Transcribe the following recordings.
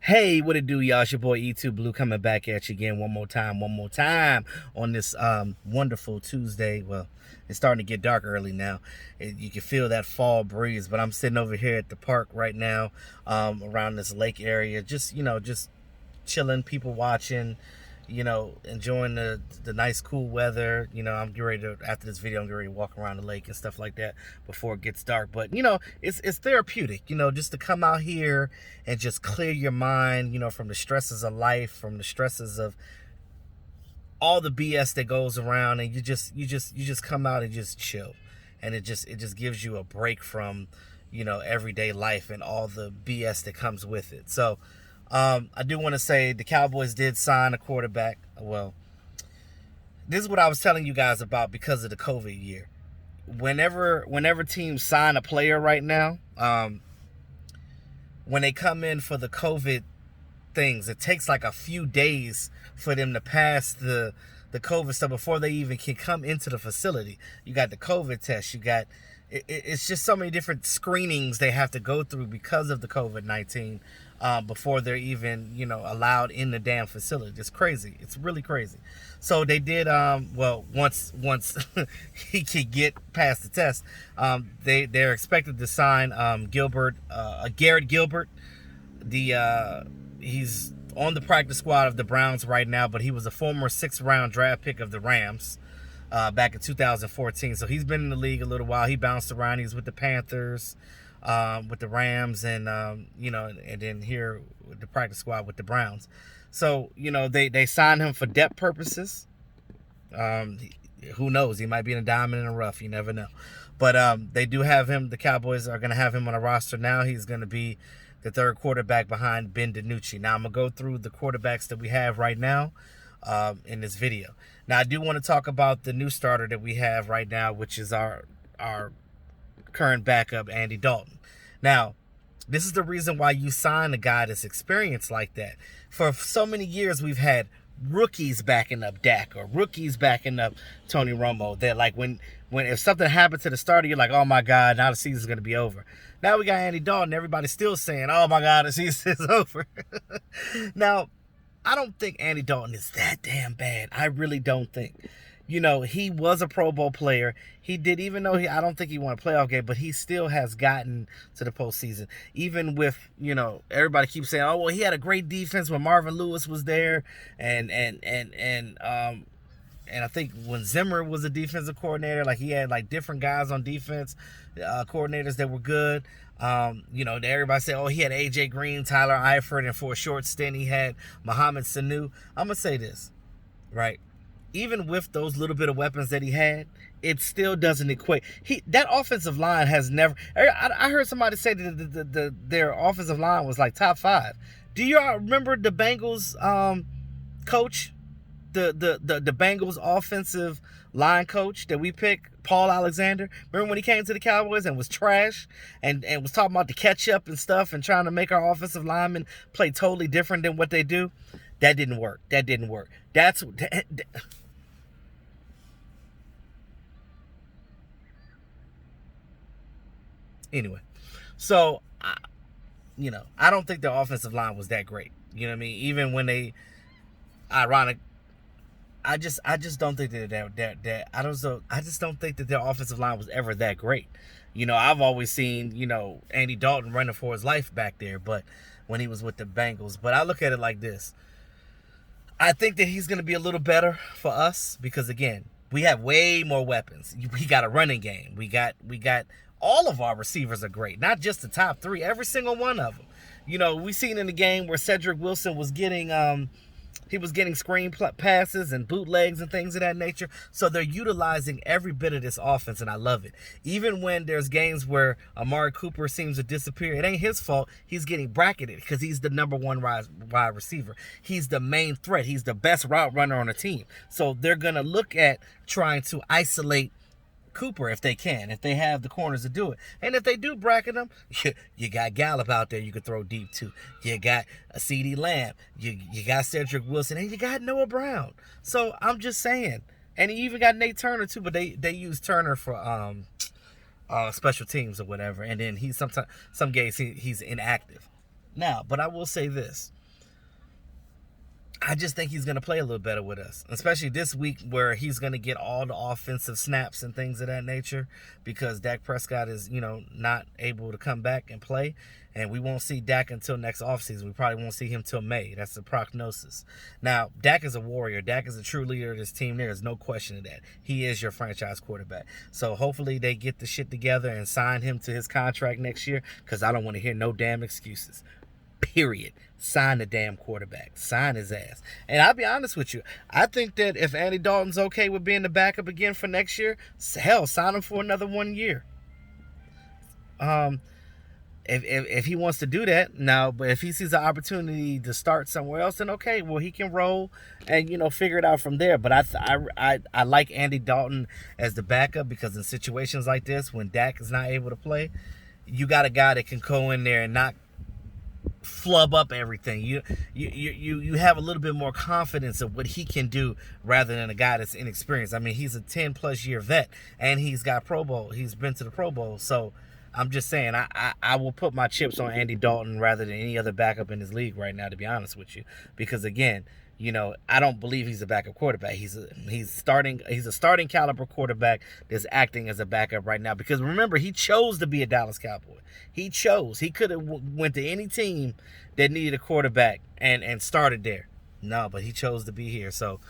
Hey, what it do, y'all? It's your boy E2 Blue coming back at you again one more time on this wonderful Tuesday. Well, it's starting to get dark early now. You can feel that fall breeze, but I'm sitting over here at the park right now, around this lake area, just chilling, people watching, enjoying the nice cool weather. I'm getting ready to, after this video, I'm getting ready to walk around the lake and stuff like that before it gets dark. But it's therapeutic, just to come out here and just clear your mind, from the stresses of life, from the stresses of all the BS that goes around, and you just come out and just chill. And it just gives you a break from, everyday life and all the BS that comes with it. So I do want to say the Cowboys did sign a quarterback. Well, this is what I was telling you guys about because of the COVID year. Whenever teams sign a player right now, when they come in for the COVID things, it takes like a few days for them to pass the COVID stuff before they even can come into the facility. You got the COVID test. You got it's just so many different screenings they have to go through because of the COVID-19 before they're even allowed in the damn facility. It's crazy. It's really crazy. So they did once he could get past the test, they're expected to sign Garrett Gilbert. He's on the practice squad of the Browns right now, but he was a former 6th round draft pick of the Rams back in 2014. So he's been in the league a little while. He bounced around. He was with the Panthers, with the Rams, and and then here with the practice squad with the Browns. So they signed him for depth purposes. Who knows? He might be in a diamond in the rough. You never know. But they do have him. The Cowboys are going to have him on a roster now. He's going to be the third quarterback behind Ben DiNucci. Now I'm going to go through the quarterbacks that we have right now in this video. Now I do want to talk about the new starter that we have right now, which is our current backup, Andy Dalton. Now, this is the reason why you sign a guy that's experienced like that. For so many years, we've had rookies backing up Dak or rookies backing up Tony Romo. That like when if something happened to the starter, you're like, oh my God, now the season's going to be over. Now we got Andy Dalton. Everybody's still saying, oh my God, the season's over. Now, I don't think Andy Dalton is that damn bad. I really don't think. He was a Pro Bowl player. He did, even though I don't think he won a playoff game, but he still has gotten to the postseason. Even with, everybody keeps saying, oh, well, he had a great defense when Marvin Lewis was there. And I think when Zimmer was a defensive coordinator, like he had like different guys on defense, coordinators that were good. Everybody said, oh, he had AJ Green, Tyler Eifert, and for a short stint, he had Mohamed Sanu. I'm going to say this, right? Even with those little bit of weapons that he had, it still doesn't equate. That offensive line has never. I heard somebody say that their offensive line was like top 5. Do y'all remember the Bengals coach, the Bengals offensive line coach that we picked, Paul Alexander? Remember when he came to the Cowboys and was trash and was talking about the catch up and stuff and trying to make our offensive linemen play totally different than what they do? That didn't work. Anyway, so I don't think the offensive line was that great. You know what I mean? Even when they, ironic, I just don't think that I just don't think that their offensive line was ever that great. I've always seen Andy Dalton running for his life back there, but when he was with the Bengals. But I look at it like this. I think that he's going to be a little better for us because, again, we have way more weapons. We got a running game. We got all of our receivers are great, not just the top 3. Every single one of them. We seen in the game where Cedric Wilson was getting screen passes and bootlegs and things of that nature. So they're utilizing every bit of this offense, and I love it. Even when there's games where Amari Cooper seems to disappear, it ain't his fault. He's getting bracketed because he's the number 1 wide receiver. He's the main threat. He's the best route runner on the team. So they're going to look at trying to isolate Cooper if they can, if they have the corners to do it. And if they do bracket them, you got Gallup out there you can throw deep to. You got a CeeDee Lamb. You got Cedric Wilson, and you got Noah Brown. So I'm just saying. And you even got Nate Turner too, but they use Turner for special teams or whatever. And then some games he's inactive. Now, but I will say this. I just think he's going to play a little better with us, especially this week where he's going to get all the offensive snaps and things of that nature because Dak Prescott is, not able to come back and play. And we won't see Dak until next offseason. We probably won't see him till May. That's the prognosis. Now, Dak is a warrior. Dak is a true leader of this team. There is no question of that. He is your franchise quarterback. So hopefully they get the shit together and sign him to his contract next year because I don't want to hear no damn excuses. Period. Sign the damn quarterback. Sign his ass. And I'll be honest with you. I think that if Andy Dalton's okay with being the backup again for next year, hell, sign him for another 1 year. If he wants to do that now, but if he sees an opportunity to start somewhere else, then okay, well he can roll and figure it out from there. But I like Andy Dalton as the backup because in situations like this, when Dak is not able to play, you got a guy that can go in there and not flub up everything. You have a little bit more confidence of what he can do rather than a guy that's inexperienced. I mean, he's a 10+ year vet and he's got Pro Bowl. He's been to the Pro Bowl. So I'm just saying I will put my chips on Andy Dalton rather than any other backup in his league right now, to be honest with you. Because again, I don't believe he's a backup quarterback. He's a starting caliber quarterback that's acting as a backup right now. Because remember, he chose to be a Dallas Cowboy. He chose. He could have went to any team that needed a quarterback and started there. No, but he chose to be here. So,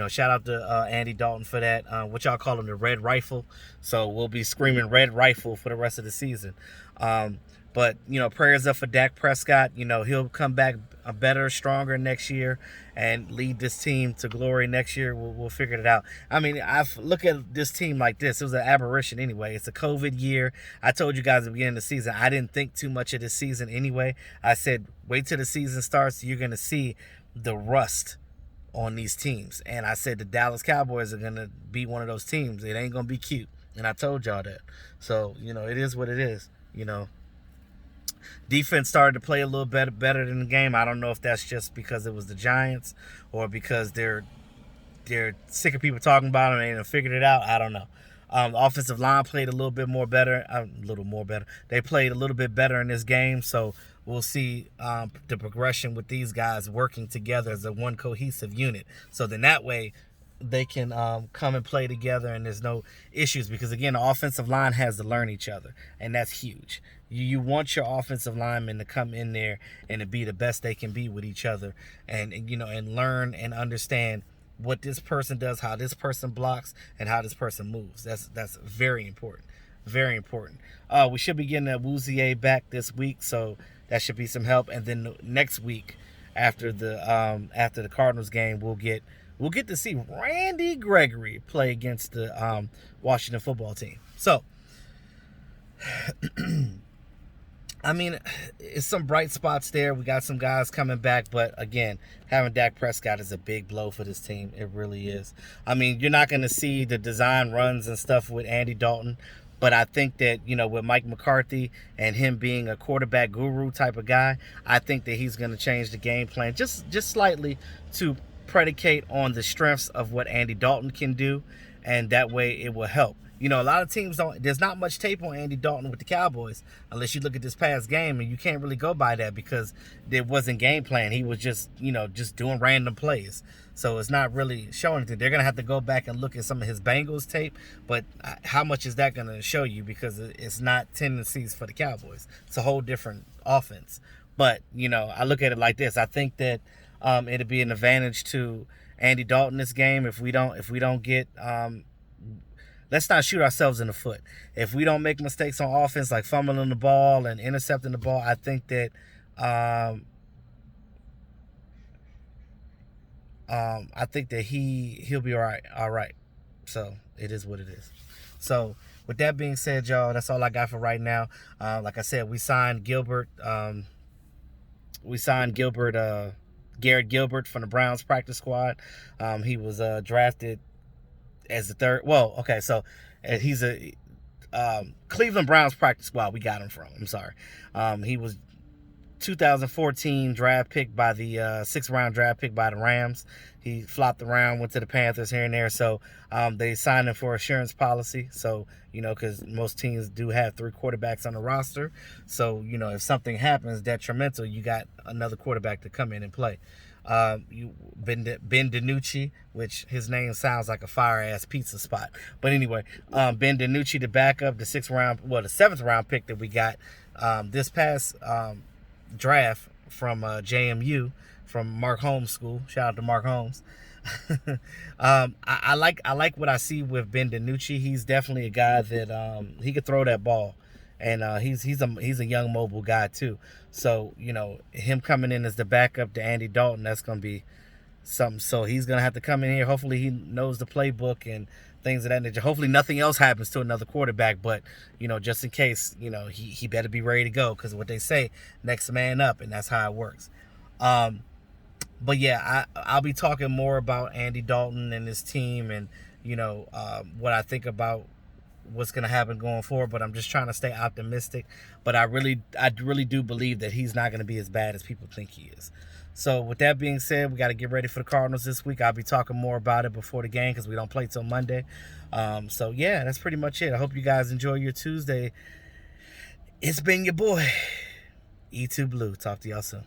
shout out to Andy Dalton for that. What y'all call him, the Red Rifle. So we'll be screaming Red Rifle for the rest of the season. But, prayers up for Dak Prescott. He'll come back better, stronger next year and lead this team to glory next year. We'll figure it out. I mean, I look at this team like this. It was an aberration anyway. It's a COVID year. I told you guys at the beginning of the season, I didn't think too much of this season anyway. I said, wait till the season starts. You're going to see the rust on these teams. And I said the Dallas Cowboys are going to be one of those teams. It ain't going to be cute. And I told y'all that. So, it is what it is, Defense started to play a little better than the game. I don't know if that's just because it was the Giants or because they're sick of people talking about them and they figured it out. I don't know. The offensive line played a little better. They played a little bit better in this game, so we'll see the progression with these guys working together as a one cohesive unit. So then that way they can come and play together and there's no issues because, again, the offensive line has to learn each other, and that's huge. You want your offensive linemen to come in there and to be the best they can be with each other and learn and understand what this person does, how this person blocks, and how this person moves. That's very important. Very important. We should be getting a Woozier back this week, so that should be some help. And then next week, after the Cardinals game, we'll get to see Randy Gregory play against the Washington football team. So, I mean, it's some bright spots there. We got some guys coming back, but again, having Dak Prescott is a big blow for this team. It really is. I mean, you're not going to see the design runs and stuff with Andy Dalton, but I think that, with Mike McCarthy and him being a quarterback guru type of guy, I think that he's going to change the game plan just slightly to predicate on the strengths of what Andy Dalton can do, and that way it will help. A lot of teams there's not much tape on Andy Dalton with the Cowboys unless you look at this past game, and you can't really go by that because there wasn't game plan. He was just doing random plays. So it's not really showing anything. They're going to have to go back and look at some of his Bengals tape, but how much is that going to show you because it's not tendencies for the Cowboys. It's a whole different offense. But, I look at it like this. I think that it'll be an advantage to Andy Dalton this game if we don't get let's not shoot ourselves in the foot. If we don't make mistakes on offense like fumbling the ball and intercepting the ball, I think that he'll be all right. So it is what it is. So with that being said, y'all, that's all I got for right now. Like I said, we signed Gilbert. Garrett Gilbert from the Browns practice squad. He was drafted as the third. Well, okay, so he's a Cleveland Browns practice squad. We got him from. I'm sorry. He was 2014 draft pick by the sixth round draft pick by the Rams. He flopped around, went to the Panthers here and there. So they signed him for assurance policy. So, because most teams do have 3 quarterbacks on the roster. So, if something happens detrimental, you got another quarterback to come in and play. Ben DiNucci, which his name sounds like a fire-ass pizza spot. But anyway, Ben DiNucci, the backup, the 7th round pick that we got this past draft from JMU, from Mark Holmes School. Shout out to Mark Holmes. I like what I see with Ben DiNucci. He's definitely a guy that he could throw that ball, and he's a young mobile guy too. So him coming in as the backup to Andy Dalton, that's gonna be something. So he's gonna have to come in here. Hopefully he knows the playbook and things of that nature. Hopefully nothing else happens to another quarterback, but just in case, he better be ready to go, because what they say, next man up, and that's how it works. But yeah, I'll be talking more about Andy Dalton and his team, and what I think about what's going to happen going forward. But I'm just trying to stay optimistic. But I really do believe that he's not going to be as bad as people think he is. So with that being said, we got to get ready for the Cardinals this week. I'll be talking more about it before the game, because we don't play till Monday. So yeah, that's pretty much it. I hope you guys enjoy your Tuesday. It's been your boy, E2 Blue. Talk to y'all soon.